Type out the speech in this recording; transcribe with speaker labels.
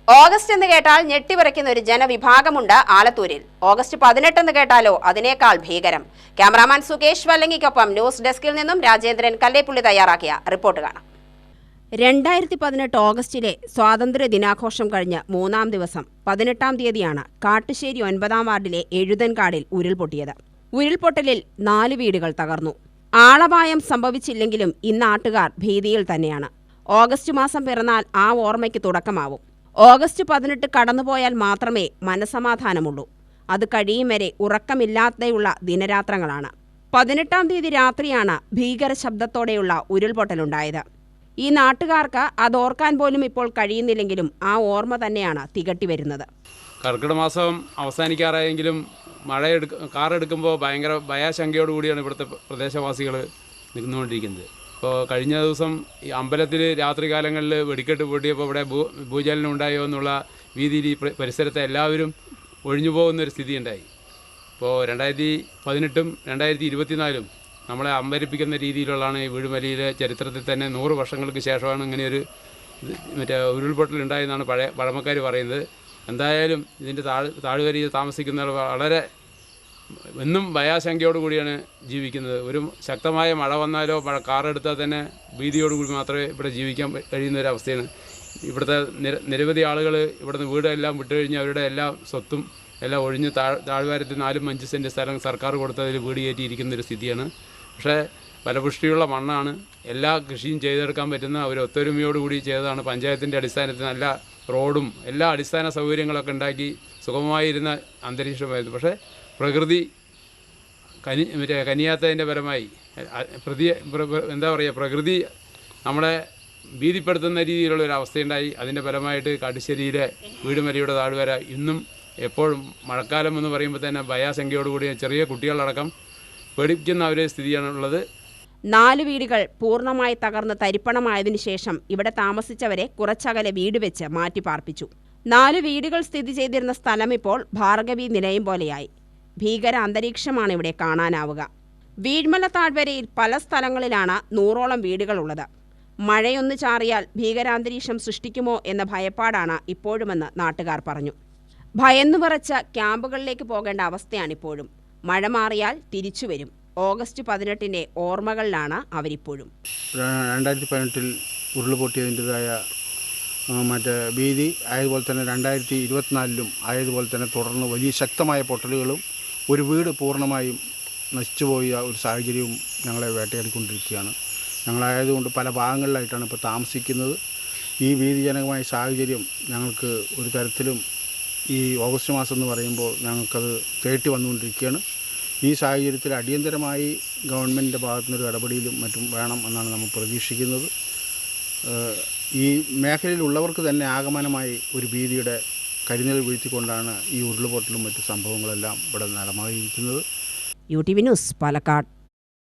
Speaker 1: August എന്ന് കേട്ടാൽ ഞെട്ടിവിറയ്ക്കുന്ന ഒരു ജനവിഭാഗമുണ്ട് ആലത്തൂരിൽ. ഓഗസ്റ്റ് 18 എന്ന് കേട്ടാലോ അതിനേക്കാൾ ഭീകരം. ക്യാമറാമാൻ സുകേഷ് വല്ലങ്ങിക്കൊപ്പം ന്യൂസ് ഡെസ്കിൽ നിന്നും രാജേന്ദ്രൻ കല്ലേപ്പുള്ളി തയ്യാറാക്കിയ റിപ്പോർട്ട് കാണാം. 2018 ഓഗസ്റ്റിലെ സ്വാതന്ത്ര്യ ദിനാഘോഷം കഴിഞ്ഞ് 3-ാം ദിവസം 18-ാം തീയതിയാണ് കാട്ടുശ്ശേരി 9-ാം വാർഡിലെ എഴുതൻകാടിൽ ഉരുൾപൊട്ടിയത്. ഉരുൾപൊട്ടലിൽ 4 വീടുകൾ തകർന്നു. ആളപായം സംഭവിച്ചില്ലെങ്കിലും ഇന്നാട്ടുകാർ ഭീതിയിൽ തന്നെയാണ്. ഓഗസ്റ്റ് മാസം പിറന്നാൽ ആ ഓർമ്മയ്ക്ക് തുടക്കമാവും. ഓഗസ്റ്റ് 18 കടന്നുപോയാൽ മാത്രമേ മനസമാധാനമുള്ളൂ. അത് കഴിയും വരെ ഉറക്കമില്ലാതെയുള്ള ദിനരാത്രങ്ങളാണ്. 18-ാം തീയതി രാത്രിയാണ് ഭീകര ശബ്ദത്തോടെയുള്ള ഉരുൾപൊട്ടലുണ്ടായത്. ഈ നാട്ടുകാർക്ക് അതോർക്കാൻ പോലും ഇപ്പോൾ കഴിയുന്നില്ലെങ്കിലും ആ ഓർമ്മ തന്നെയാണ് തികട്ടിവരുന്നത്.
Speaker 2: കർക്കിടക മാസം അവസാനിക്കാറായെങ്കിലും കാറെടുക്കുമ്പോൾ ഭയങ്കര ഭയാശങ്കയോടുകൂടിയാണ് ഇവിടുത്തെ പ്രദേശവാസികൾ നിന്നുകൊണ്ടിരിക്കുന്നത്. ഇപ്പോൾ കഴിഞ്ഞ ദിവസം ഈ അമ്പലത്തിൽ രാത്രികാലങ്ങളിൽ വെടിക്കെട്ട് പൊട്ടിയപ്പോൾ ഇവിടെ ഭൂചലനം ഉണ്ടായോ എന്നുള്ള രീതിയിൽ ഈ പരിസരത്തെ എല്ലാവരും ഒഴിഞ്ഞു പോകുന്നൊരു സ്ഥിതി ഉണ്ടായി. ഇപ്പോൾ 2018-ഉം 2024-ഉം നമ്മളെ അമ്പരിപ്പിക്കുന്ന രീതിയിലുള്ളതാണ് ഈ വീടുമലയിലെ ചരിത്രത്തിൽ തന്നെ 100 വർഷങ്ങൾക്ക് ശേഷമാണ് ഇങ്ങനെയൊരു ഉരുൾപൊട്ടലുണ്ടായെന്നാണ് പഴമക്കാർ പറയുന്നത്. എന്തായാലും ഇതിൻ്റെ താഴ്വരയിൽ താമസിക്കുന്നവർ വളരെ എന്നും ഭയാശങ്കയോടുകൂടിയാണ് ജീവിക്കുന്നത്. ഒരു ശക്തമായ മഴ വന്നാലോ കാറെടുത്താൽ തന്നെ ഭീതിയോടുകൂടി മാത്രമേ ഇവിടെ ജീവിക്കാൻ കഴിയുന്ന ഒരു അവസ്ഥയാണ്. ഇവിടുത്തെ നിരവധി ആളുകൾ ഇവിടുന്ന് വീടെല്ലാം വിട്ടുകഴിഞ്ഞ് അവരുടെ എല്ലാ സ്വത്തും എല്ലാം ഒഴിഞ്ഞ് താഴ്വാരത്തിൽ 4-5 സെൻറ്റ് സ്ഥലം സർക്കാർ കൊടുത്തതിൽ വീട് കയറ്റിയിരിക്കുന്നൊരു സ്ഥിതിയാണ്. പക്ഷേ ഫലപുഷ്ടിയുള്ള മണ്ണാണ്. എല്ലാ കൃഷിയും ചെയ്തെടുക്കാൻ പറ്റുന്ന ഒരു ഒത്തൊരുമയോടുകൂടി ചെയ്തതാണ്. പഞ്ചായത്തിൻ്റെ അടിസ്ഥാനത്തിൽ നല്ല റോഡും എല്ലാ അടിസ്ഥാന സൗകര്യങ്ങളൊക്കെ ഉണ്ടാക്കി സുഗമമായിരുന്ന അന്തരീക്ഷമായിരുന്നു. പക്ഷേ പ്രകൃതി കനിയാത്തതിൻ്റെ പരമായി പ്രകൃതി നമ്മളെ ഭീതിപ്പെടുത്തുന്ന രീതിയിലുള്ളൊരു അവസ്ഥയുണ്ടായി. അതിൻ്റെ ഫലമായിട്ട് കാട്ടുശ്ശേരിയിലെ വീടുമലയുടെ താഴ്വര ഇന്നും എപ്പോഴും മഴക്കാലം എന്ന് പറയുമ്പോൾ തന്നെ ഭയാശങ്കയോടുകൂടി ചെറിയ കുട്ടികളടക്കം പേടിക്കുന്ന ഒരു സ്ഥിതിയാണുള്ളത്.
Speaker 1: 4 വീടുകൾ പൂർണ്ണമായി തകർന്ന് തരിപ്പണമായതിനു ശേഷം ഇവിടെ താമസിച്ചവരെ കുറച്ചകലെ വീട് വെച്ച് മാറ്റി പാർപ്പിച്ചു. 4 വീടുകൾ സ്ഥിതി ചെയ്തിരുന്ന സ്ഥലം ഇപ്പോൾ ഭാർഗവി നിലയം പോലെയായി. ഭീകര അന്തരീക്ഷമാണ് ഇവിടെ കാണാനാവുക. വീഴ്മല താഴ്വരയിൽ പല സ്ഥലങ്ങളിലാണ് 100ഓളം വീടുകളുള്ളത്. മഴയൊന്നു ചാറിയാൽ ഭീകരാന്തരീക്ഷം സൃഷ്ടിക്കുമോ എന്ന ഭയപ്പാടാണ് ഇപ്പോഴുമെന്ന് നാട്ടുകാർ പറഞ്ഞു. ഭയന്നു വിറച്ച ക്യാമ്പുകളിലേക്ക് പോകേണ്ട അവസ്ഥയാണിപ്പോഴും. മഴ മാറിയാൽ തിരിച്ചുവരും. ഓഗസ്റ്റ് 18-ന്റെ ഓർമ്മകളിലാണ് അവരിപ്പോഴും.
Speaker 3: 2018-ൽ ഉരുൾപൊട്ടിയതിൻ്റെതായ ഭീതി ആയതുപോലെ തന്നെ 2024-ലും ആയതുപോലെ തന്നെ തുടർന്ന് വലിയ ശക്തമായ പൊട്ടലുകളും ഒരു വീട് പൂർണ്ണമായും നശിച്ചുപോയ ഒരു സാഹചര്യവും ഞങ്ങളെ വേട്ടയാടിക്കൊണ്ടിരിക്കുകയാണ്. ഞങ്ങളായതുകൊണ്ട് പല ഭാഗങ്ങളിലായിട്ടാണ് ഇപ്പോൾ താമസിക്കുന്നത്. ഈ ഭീതിജനകമായ സാഹചര്യം ഞങ്ങൾക്ക് ഒരു തരത്തിലും ഈ ഓഗസ്റ്റ് മാസം എന്ന് പറയുമ്പോൾ ഞങ്ങൾക്കത് തേട്ടി വന്നുകൊണ്ടിരിക്കുകയാണ്. ഈ സാഹചര്യത്തിൽ അടിയന്തരമായി ഗവൺമെൻറ്റിൻ്റെ ഭാഗത്തുനിന്നൊരു ഇടപെടലും മറ്റും വേണം എന്നാണ് നമ്മൾ പ്രതീക്ഷിക്കുന്നത്. ഈ മേഖലയിലുള്ളവർക്ക് തന്നെ ആഗമനമായി ഒരു ഭീതിയുടെ കരിനിഴൽ വീഴ്ത്തിക്കൊണ്ടാണ് ഈ ഉരുൾപൊട്ടലും മറ്റു സംഭവങ്ങളെല്ലാം ഇവിടെ നടമായിരിക്കുന്നത്.
Speaker 1: UTV news, Palakkad.